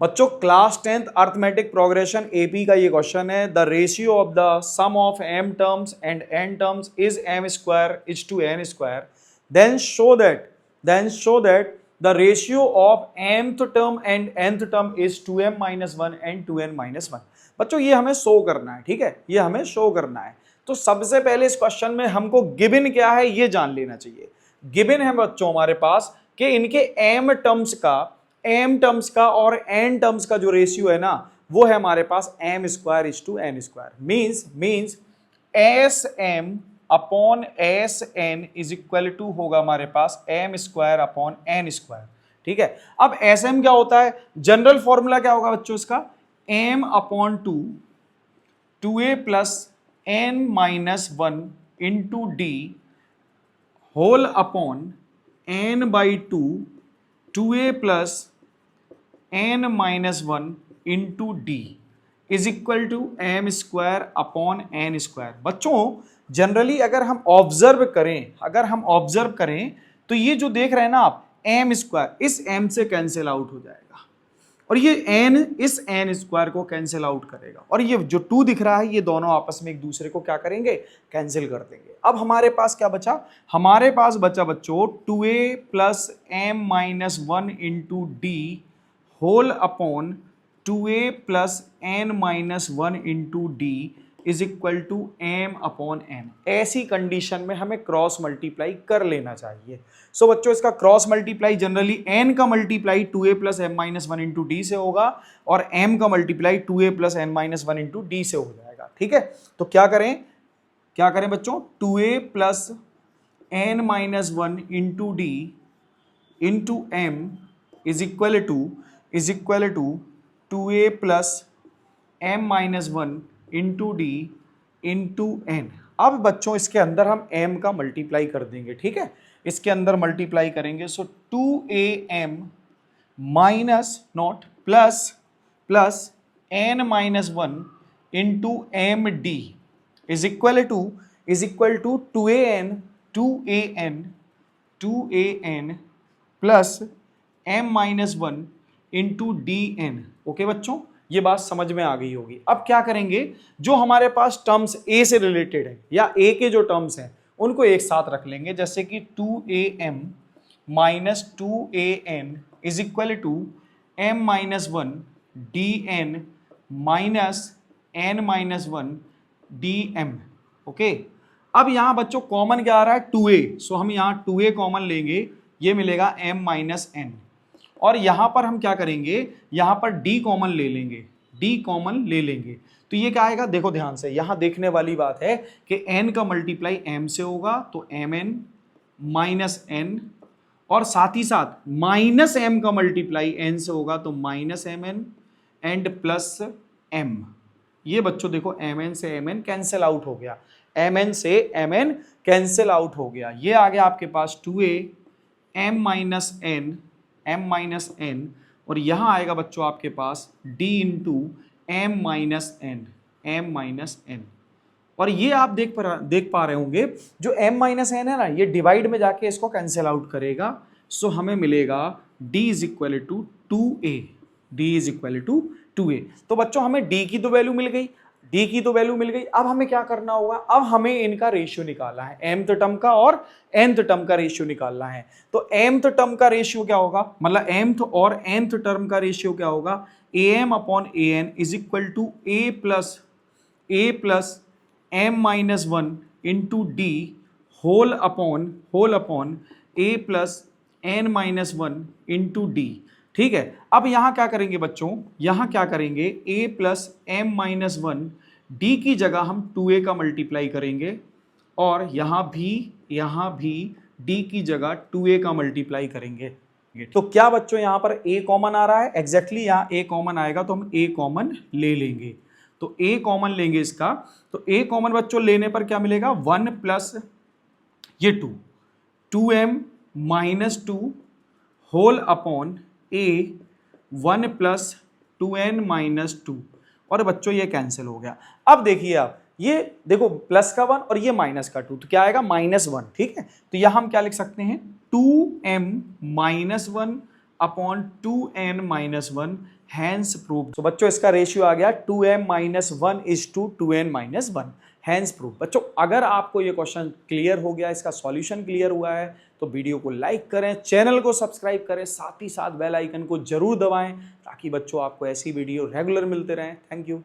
बच्चों class 10th arithmetic progression AP का ये क्वेश्चन है। The ratio of the sum of m terms and n terms is m square is to n square, then show that the ratio of mth term and nth term is 2m minus 1 and 2n minus 1। बच्चों ये हमें show करना है, ठीक है, ये हमें show करना है। तो सबसे पहले इस क्वेश्चन में हमको गिवन क्या है ये जान लेना चाहिए। गिवन है बच्चों हमारे पास कि इनके m टर्म्स का और n टर्म्स का जो रेशियो है ना वो है हमारे पास m square is to n square. Means S M upon S N is equal to होगा हमारे पास m square upon n square, ठीक है। अब एस एम क्या होता है, जनरल फॉर्मूला क्या होगा बच्चों इसका, m upon 2a plus n minus 1 into D whole upon n by 2a plus n minus 1 into D is equal to m square upon n square. बच्चों जनरली अगर हम ऑब्जर्व करें तो ये जो देख रहे हैं ना आप m स्क्वायर इस m से कैंसिल आउट हो जाएगा और ये n इस n स्क्वायर को कैंसिल आउट करेगा और ये जो 2 दिख रहा है ये दोनों आपस में एक दूसरे को क्या करेंगे, कैंसिल कर देंगे। अब हमारे पास क्या बचा, हमारे पास बचा बच्चों 2a plus m minus 1 into D whole upon 2a plus n minus 1 into D is equal to m upon n। ऐसी कंडीशन में हमें क्रॉस मल्टीप्लाई कर लेना चाहिए। सो बच्चों इसका क्रॉस मल्टीप्लाई जनरली n का multiply 2a plus m minus 1 into D से होगा और m का multiply 2a plus n minus 1 into D से हो जाएगा, ठीक है। तो क्या करें बच्चों, 2a plus n minus 1 into D into m is equal to 2a plus m minus 1 into D into N. अब बच्चों इसके अंदर हम m का मल्टीप्लाई कर देंगे, ठीक है, इसके अंदर मल्टीप्लाई करेंगे। So 2am minus not plus n minus 1 into M D is equal to 2an plus m minus 1 into D N. Okay बच्चों ये बात समझ में आ गई होगी। अब क्या करेंगे, जो हमारे पास टर्म्स a से रिलेटेड है या a के जो टर्म्स हैं उनको एक साथ रख लेंगे, जैसे कि 2am minus 2an is equal to m minus 1 dn minus n minus 1 dm। Okay अब यहां बच्चों कॉमन क्या आ रहा है, 2a, सो हम यहां 2a कॉमन लेंगे, ये मिलेगा m माइनस n। और यहां पर हम क्या करेंगे, यहां पर d कॉमन ले लेंगे तो ये क्या आएगा, देखो ध्यान से, यहां देखने वाली बात है कि n का मल्टीप्लाई m से होगा तो mn माइनस n और साथ ही साथ माइनस m का मल्टीप्लाई n से होगा तो minus mn and plus m। ये बच्चों देखो mn से mn कैंसिल आउट हो गया, mn से mn कैंसिल आउट हो गया। ये आ गया आपके पास 2a m माइनस n और यहां आएगा बच्चों आपके पास d into m minus n और ये आप देख पा रहे होंगे जो m माइनस n है ना ये डिवाइड में जाके इसको कैंसिल आउट करेगा। सो हमें मिलेगा d is equal to 2a। तो बच्चों हमें d की तो वैल्यू मिल गई, अब हमें क्या करना होगा, अब हमें इनका रेशियो निकालना है, mth टर्म का और nth टर्म का रेशियो निकालना है। तो mth टर्म का रेशियो क्या होगा, मतलब mth और nth टर्म का रेशियो क्या होगा, am upon an is equal to a plus m minus 1 into D whole upon a plus n minus 1 into D, ठीक है। अब यहां क्या करेंगे बच्चों, यहां क्या करेंगे, a plus m minus 1 d की जगह हम 2a का मल्टीप्लाई करेंगे और यहां भी d की जगह 2a का मल्टीप्लाई करेंगे। तो क्या बच्चों यहां पर a कॉमन आ रहा है, एग्जैक्टली यहां a कॉमन आएगा तो हम a कॉमन ले लेंगे। तो a कॉमन लेंगे इसका, तो a कॉमन बच्चों लेने पर क्या मिलेगा, 1 प्लस ये 2m minus 2 whole upon a 1 plus 2n minus 2 और बच्चों ये कैंसिल हो गया। अब देखिए आप, ये देखो प्लस का 1 और ये माइनस का 2 तो क्या आएगा, -1, ठीक है। तो यहां हम क्या लिख सकते हैं, 2m minus 1 upon 2n minus 1 hence proved. तो बच्चों इसका रेशियो आ गया 2m minus 1 is to 2n minus 1 hence proved. बच्चों अगर आपको ये क्वेश्चन क्लियर हो गया, इसका सॉल्यूशन क्लियर हुआ है, तो वीडियो को लाइक करें, चैनल को सब्सक्राइब करें, साथ ही साथ बेल आइकन को जरूर दबाएं ताकि बच्चों आपको ऐसी वीडियो रेगुलर मिलते रहें। Thank you.